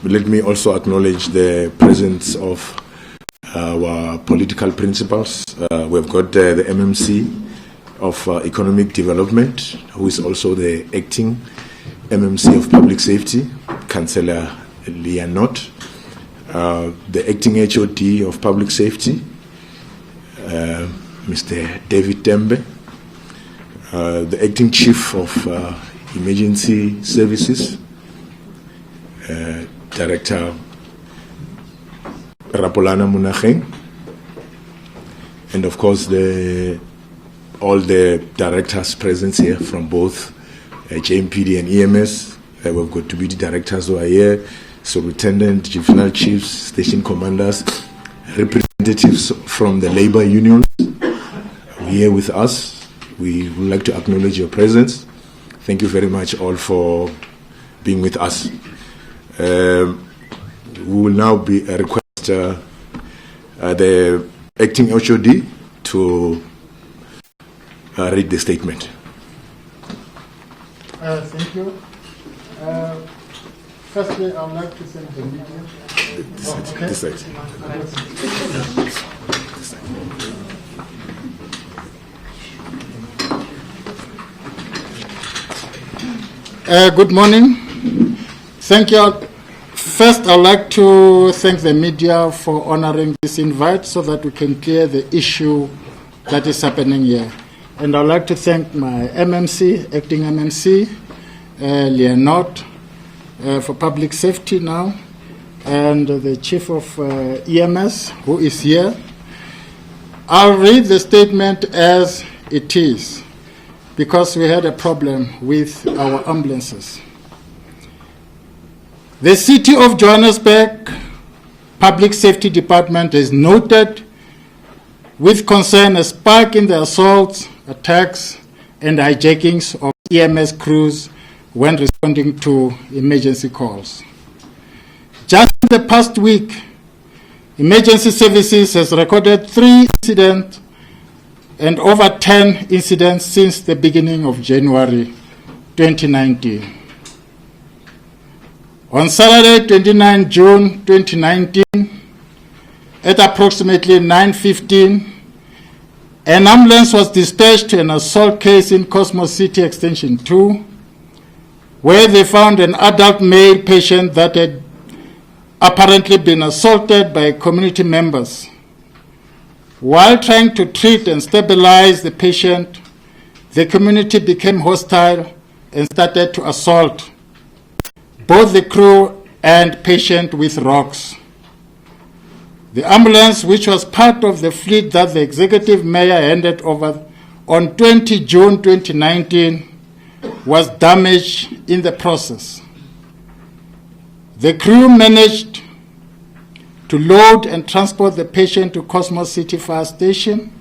let me also acknowledge the presence of our political principals. We've got the MMC of Economic Development, who is also the acting MMC of Public Safety, Councillor Lianot, the acting HOD of Public Safety, Mr. David Tembe, the acting Chief of Emergency Services, Director Rapulane Monageng, and of course all the directors present here from both JMPD and EMS. We've got deputy directors who are here, superintendent, juvenile chiefs, station commanders, representatives from the labor unions here with us. We would like to acknowledge your presence. Thank you very much all for being with us. We will now request the acting HOD to read the statement. Thank you. Firstly, I would like to thank the media. This side. Good morning. Thank you. First, I would like to thank the media for honoring this invite so that we can clear the issue that is happening here. And I would like to thank my MMC, acting MMC, Lianot, for public safety now, and the chief of EMS, who is here. I'll read the statement as it is, because we had a problem with our ambulances. The City of Johannesburg Public Safety Department has noted with concern a spike in the assaults, attacks, and hijackings of EMS crews when responding to emergency calls. Just in the past week, emergency services has recorded 3 incidents and over 10 incidents since the beginning of January 2019. On Saturday, 29 June 2019, at approximately 9:15, an ambulance was dispatched to an assault case in Cosmos City Extension 2, where they found an adult male patient that had apparently been assaulted by community members. While trying to treat and stabilize the patient, the community became hostile and started to assault both the crew and patient with rocks. The ambulance, which was part of the fleet that the executive mayor handed over on 20 June 2019, was damaged in the process. The crew managed to load and transport the patient to Cosmos City Fire Station,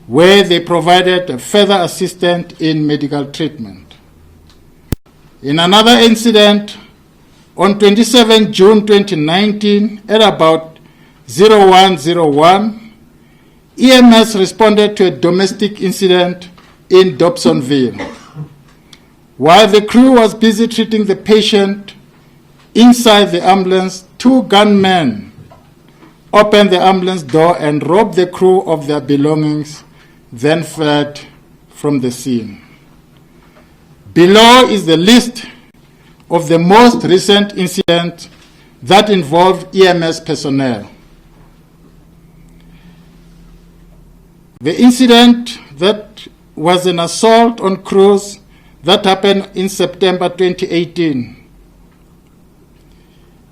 where they provided further assistance in medical treatment. In another incident, on 27 June 2019, at about 0101, EMS responded to a domestic incident in Dobsonville. While the crew was busy treating the patient, inside the ambulance, 2 gunmen opened the ambulance door and robbed the crew of their belongings, then fled from the scene. Below is the list of the most recent incidents that involved EMS personnel. The incident that was an assault on crews that happened in September 2018.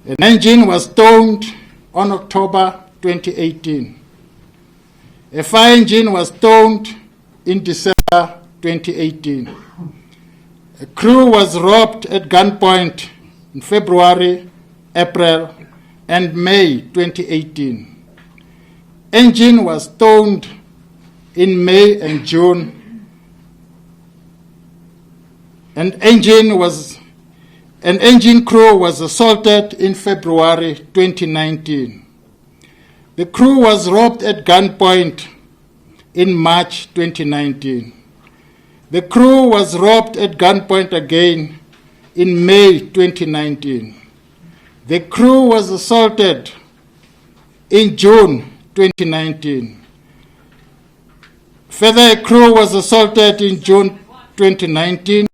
An engine was towed on October 2018. A fire engine was towed in December 2018. A crew was robbed at gunpoint in February, April, and May 2018. Engine was towed in May and June. An engine crew was assaulted in February 2019. The crew was robbed at gunpoint in March 2019. The crew was robbed at gunpoint again in May 2019. The crew was assaulted in June 2019. Further, a crew was assaulted in June 2019.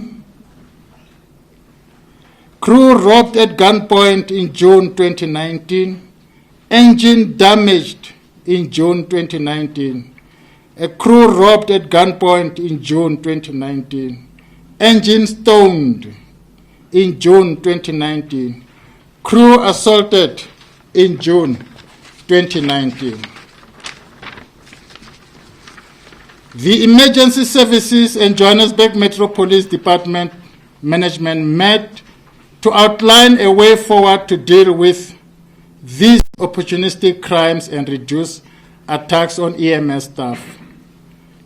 Crew robbed at gunpoint in June 2019. Engine damaged in June 2019. A crew robbed at gunpoint in June 2019. Engine stoned in June 2019. Crew assaulted in June 2019. The Emergency Services and Johannesburg Metro Police Department management met to outline a way forward to deal with these opportunistic crimes and reduce attacks on EMS staff.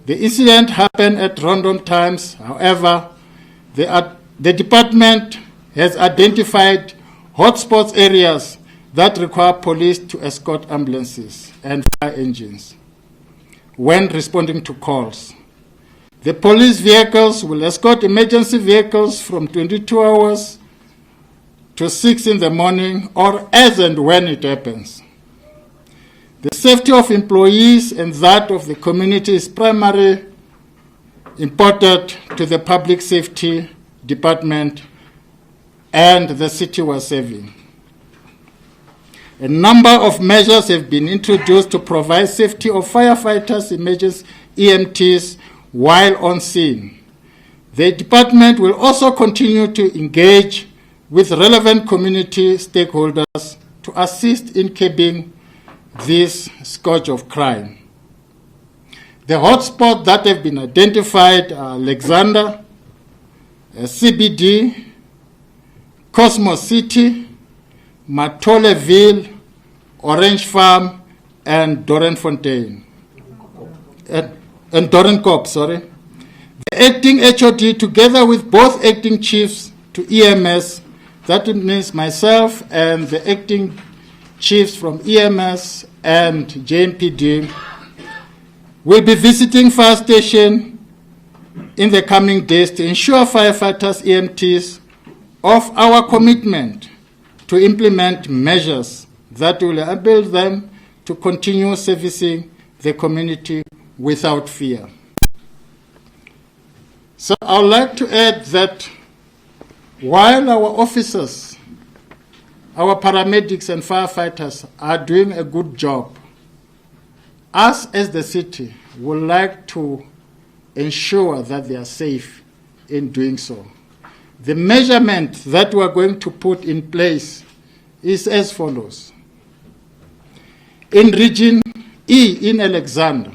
The incident happened at random times. However, the department has identified hotspots areas that require police to escort ambulances and fire engines when responding to calls. The police vehicles will escort emergency vehicles from 22 hours to 6 in the morning or as and when it happens. The safety of employees and that of the community is primarily important to the public safety department and the city we're serving. A number of measures have been introduced to provide safety of firefighters, emergency EMTs while on scene. The department will also continue to engage with relevant community stakeholders to assist in curbing this scourge of crime. The hotspots that have been identified are Alexander, CBD, Cosmos City, Matoleville, Orange Farm, and Dorenfontein. And Dorenkop, sorry. The acting HOD, together with both acting chiefs to EMS, that means myself and the acting chiefs from EMS and JMPD, will be visiting fire station in the coming days to ensure firefighters, EMTs, of our commitment to implement measures that will enable them to continue servicing the community without fear. So I would like to add that while our officers, our paramedics and firefighters are doing a good job, us as the city would like to ensure that they are safe in doing so. The measurement that we are going to put in place is as follows. In Region E in Alexander,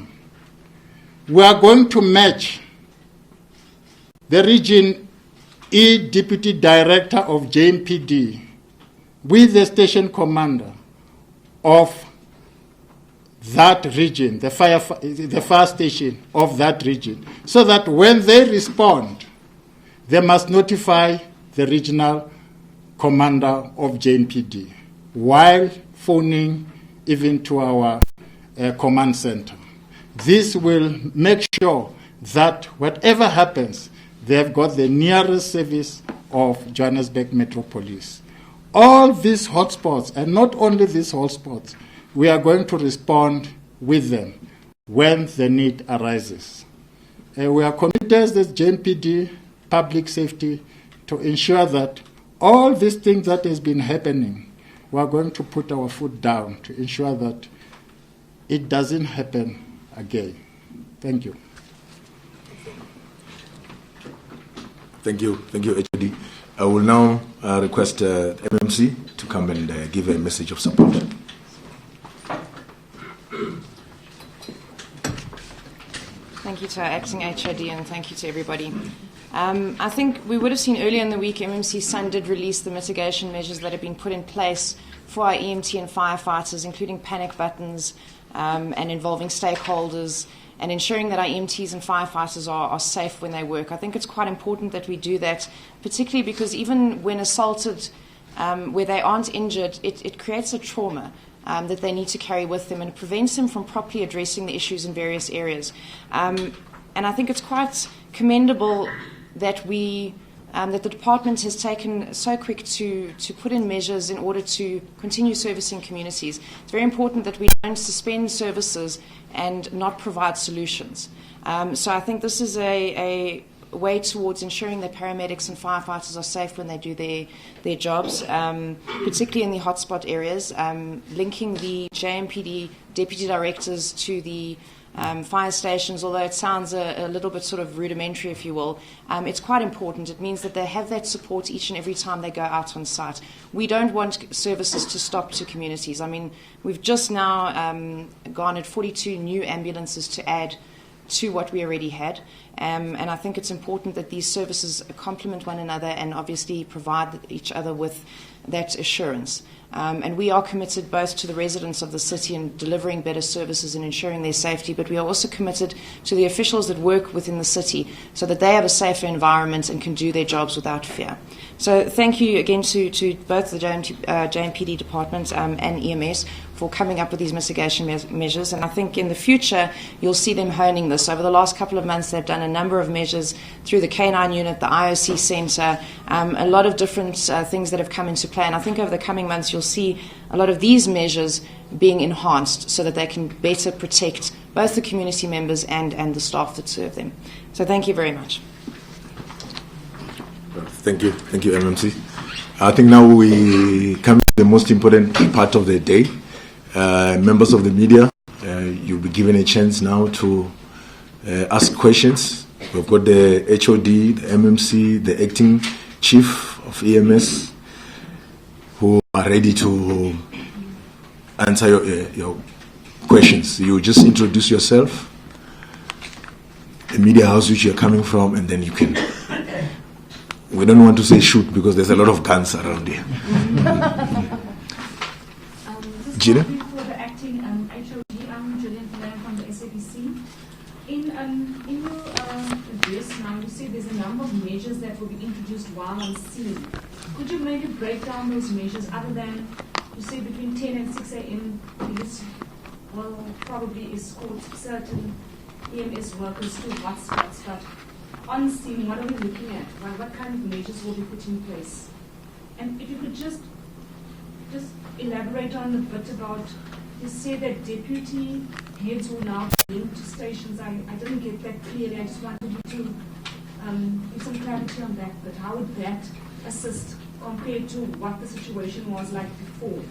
we are going to match the Region E Deputy Director of JMPD with the station commander of that region, the fire station of that region, so that when they respond, they must notify the regional commander of JMPD while phoning even to our command center. This will make sure that whatever happens, they've got the nearest service of Johannesburg Metro Police. All these hotspots, and not only these hotspots, we are going to respond with them when the need arises. We are committed as JMPD, public safety, to ensure that all these things that has been happening, we are going to put our foot down to ensure that it doesn't happen again. Thank you. Thank you, HOD. I will now request MMC to come and give a message of support. Thank you to our acting HOD and thank you to everybody. I think we would have seen earlier in the week MMC Sun did release the mitigation measures that have been put in place for our EMT and firefighters, including panic buttons and involving stakeholders and ensuring that our EMTs and firefighters are safe when they work. I think it's quite important that we do that, particularly because even when assaulted, where they aren't injured, it creates a trauma that they need to carry with them, and it prevents them from properly addressing the issues in various areas. And I think it's quite commendable that we that the department has taken so quick to put in measures in order to continue servicing communities. It's very important that we don't suspend services and not provide solutions. So I think this is a way towards ensuring that paramedics and firefighters are safe when they do their jobs, particularly in the hotspot areas, linking the JMPD deputy directors to the fire stations, although it sounds a little bit sort of rudimentary, if you will. It's quite important. It means that they have that support each and every time they go out on site. We don't want services to stop to communities. I mean, we've just now garnered 42 new ambulances to add to what we already had. And I think it's important that these services complement one another and obviously provide each other with that assurance. And we are committed both to the residents of the city and delivering better services and ensuring their safety, but we are also committed to the officials that work within the city so that they have a safer environment and can do their jobs without fear. So thank you again to both the JMPD department and EMS for coming up with these mitigation measures. And I think in the future, you'll see them honing this. Over the last couple of months, they've done a number of measures through the K9 unit, the IOC centre, a lot of different things that have come into play. And I think over the coming months, you'll see a lot of these measures being enhanced so that they can better protect both the community members and the staff that serve them. So thank you very much. Thank you, MMC. I think now we come to the most important part of the day. Members of the media, you'll be given a chance now to ask questions. We've got the HOD, the MMC, the acting chief of EMS, who are ready to answer your questions. You just introduce yourself, the media house which you're coming from, and then you can. We don't want to say shoot because there's a lot of guns around here. Gina? For the acting HOD, I'm Julian from the SABC. In your address now, you say there's a number of measures that will be introduced while on scene. Could you maybe break down those measures other than, you say between 10 and 6 a.m. police will probably escort certain EMS workers to hotspots, but on scene, what are we looking at? What kind of measures will be put in place? And if you could just elaborate on a bit about, you say that deputy heads will now be linked to stations. I didn't get that clearly. I just wanted you to give some clarity on that. But how would that assist compared to what the situation was like before?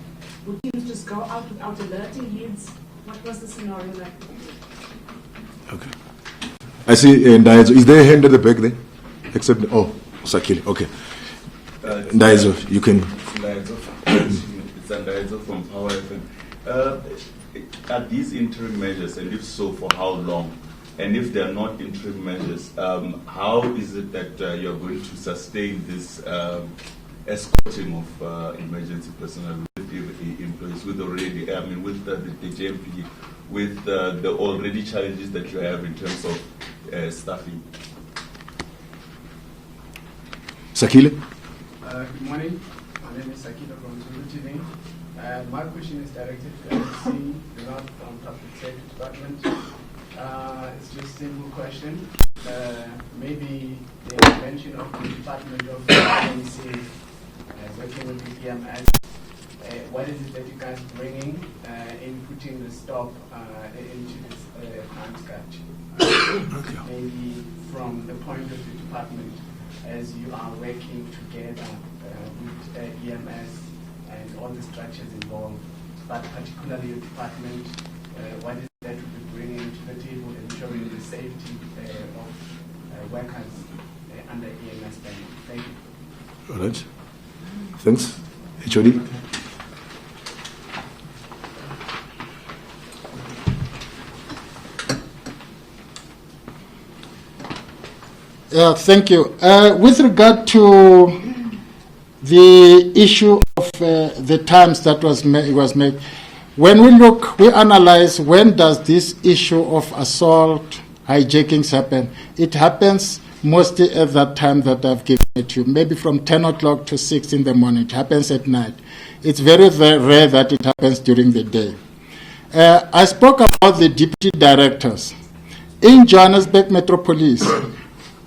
Would teams just go out without alerting heads? What was the scenario like before? Okay. I see, Ndaizo. Is there a hand at the back there? Except, Sakili. Okay. Ndaizo, you can. It's Ndaizo from Power FM. Are these interim measures, and if so, for how long? And if they are not interim measures, how is it that you're going to sustain this escorting of emergency personnel with the employees, with with the JMPD, with the already challenges that you have in terms of staffing? Sakile? Good morning. My name is Sakile from Zulu TV. My question is directed to MMC, not from Public Safety Department. It's just a simple question. Maybe the intervention of the Department of MMC working with the EMS. What is it that you guys are bringing in putting the stop into this crime scourge? Maybe from the point of the department, as you are working together with EMS and all the structures involved, but particularly your department, what is it that will be bringing to the table, ensuring the safety of workers under EMS banner? Thank you. All right. Thanks. HOD? Yeah, thank you. With regard to the issue of the times that was made, when we analyze when does this issue of assault, hijackings happen, it happens mostly at that time that I've given it to you, maybe from 10 o'clock to 6 in the morning. It happens at night. It's very, very rare that it happens during the day. I spoke about the deputy directors. In Johannesburg Metropolis,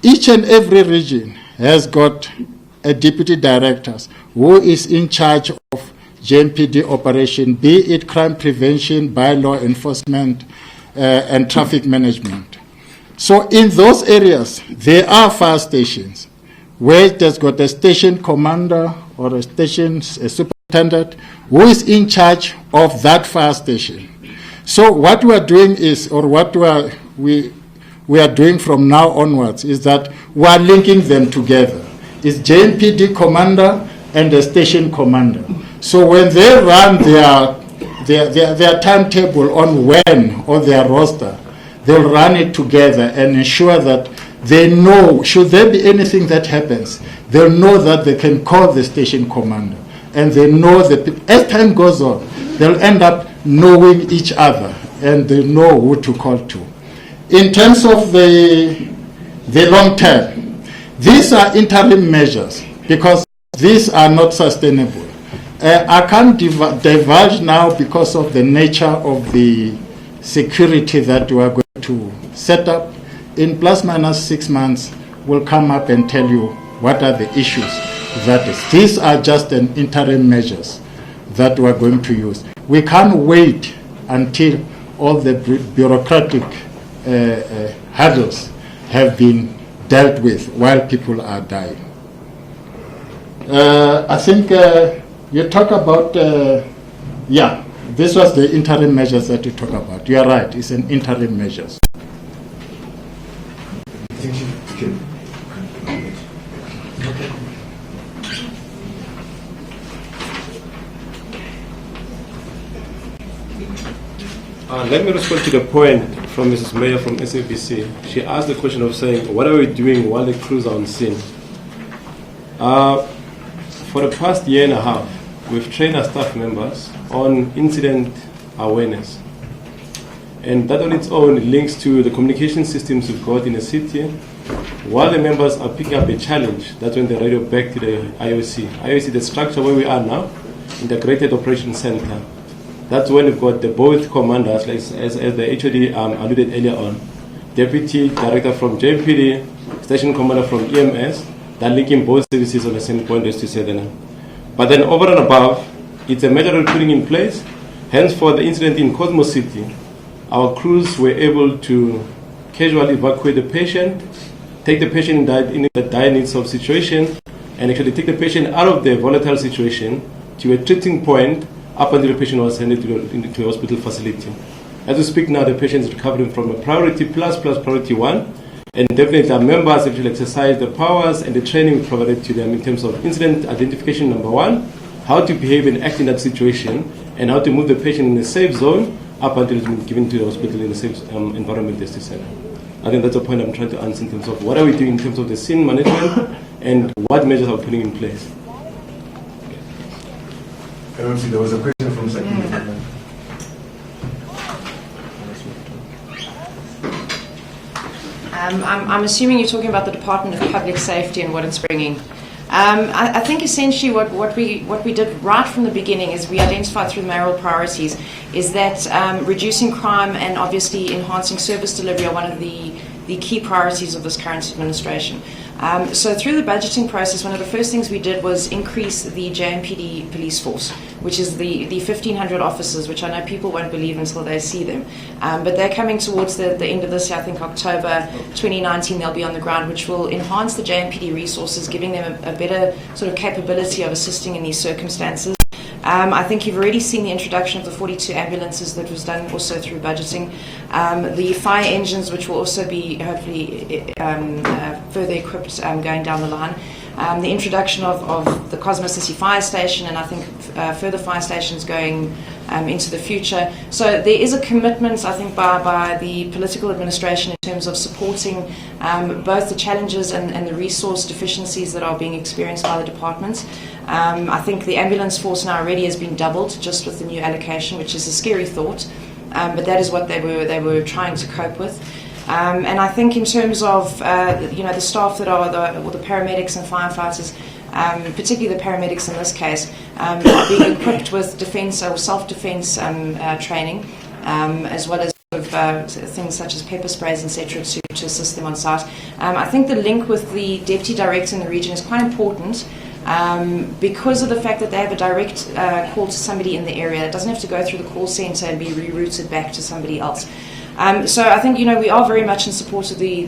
each and every region has got a deputy director who is in charge of JMPD operation, be it crime prevention, by law enforcement, and traffic management. So in those areas, there are fire stations where there's got a station commander or a superintendent who is in charge of that fire station. So what we are doing is, or what we are doing from now onwards, is that we are linking them together. It's JMPD commander and the station commander. So when they run their timetable on when, or their roster, they'll run it together and ensure that they know, should there be anything that happens, they'll know that they can call the station commander. And they know that as time goes on, they'll end up knowing each other and they know who to call to. In terms of the long term, these are interim measures because these are not sustainable. I can't divulge now because of the nature of the security that we are going to set up. In plus minus 6 months, we'll come up and tell you what are the issues. That is, these are just an interim measures that we are going to use. We can't wait until all the bureaucratic hurdles have been dealt with while people are dying. I think you talk about, this was the interim measures that you talk about. You are right, it's an interim measures. Let me respond to the point from Mrs. Mayor from SABC. She asked the question of saying, what are we doing while the crews are on scene? For the past year and a half, we've trained our staff members on incident awareness. And that on its own links to the communication systems we've got in the city. While the members are picking up a challenge, that's when they radio back to the IOC. IOC, the structure where we are now, Integrated Operations Center. That's when we've got the both commanders, like, as the HOD alluded earlier on, Deputy Director from JMPD, Station Commander from EMS, that linking both services on the same point, as to say that. But then over and above, it's a measure we're putting in place. Hence, for the incident in Cosmos City, our crews were able to casually evacuate the patient, take the patient in the dire needs of situation, and actually take the patient out of the volatile situation to a treating point up until the patient was handed into a hospital facility. As we speak now, the patient is recovering from a priority plus priority 1, and definitely our members actually exercise the powers and the training we provided to them in terms of incident identification, number 1, how to behave and act in that situation, and how to move the patient in a safe zone up until it's been given to the hospital in a safe environment, as they said. I think that's the point I'm trying to answer in terms of what are we doing in terms of the scene management and what measures are we putting in place. There was a question from Sakina. I'm assuming you're talking about the Department of Public Safety and what it's bringing. I think essentially what we did right from the beginning is we identified through the mayoral priorities is that reducing crime and obviously enhancing service delivery are one of the key priorities of this current administration. So through the budgeting process, one of the first things we did was increase the JMPD police force, which is the 1,500 officers, which I know people won't believe until they see them. But they're coming towards the end of this year, I think October 2019, they'll be on the ground, which will enhance the JMPD resources, giving them a better sort of capability of assisting in these circumstances. I think you've already seen the introduction of the 42 ambulances that was done also through budgeting. The fire engines, which will also be hopefully further equipped going down the line. The introduction of the Cosmos City Fire Station, and I think further fire stations going into the future. So there is a commitment, I think, by the political administration in terms of supporting both the challenges and the resource deficiencies that are being experienced by the departments. I think the ambulance force now already has been doubled just with the new allocation, which is a scary thought, but that is what they were trying to cope with. And I think in terms of the staff that are the paramedics and firefighters, particularly the paramedics in this case, being equipped with defence or self-defence training, as well as things such as pepper sprays, etc., to assist them on site. I think the link with the deputy director in the region is quite important. Because of the fact that they have a direct call to somebody in the area. It doesn't have to go through the call centre and be rerouted back to somebody else. So I think, we are very much in support of the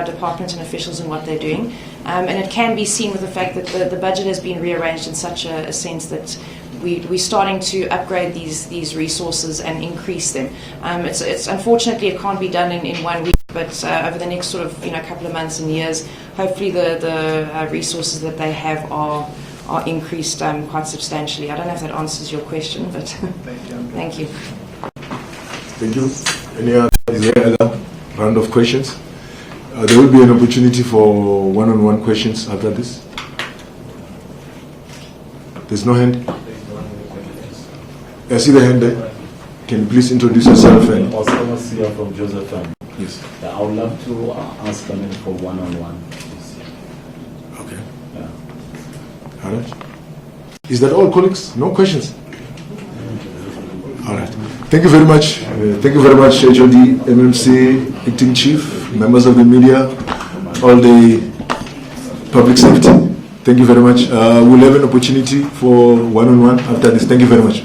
department and officials and what they're doing. And it can be seen with the fact that the budget has been rearranged in such a sense that we're starting to upgrade these resources and increase them. It's unfortunately, it can't be done in 1 week, but over the next sort of couple of months and years, hopefully the resources that they have are increased quite substantially. I don't know if that answers your question, but thank you. Thank you. Is there other round of questions? There will be an opportunity for one-on-one questions after this. There's no hand? I see the hand there. Can you please introduce yourself? And Osama Sia from Josephine. yes. I would love to ask a minute for one-on-one. Okay. Yeah. All right. Is that all, colleagues? No questions? All right. Thank you very much. Thank you very much, HOD, MMC, acting chief, members of the media, all the public safety. Thank you very much. We'll have an opportunity for one-on-one after this. Thank you very much.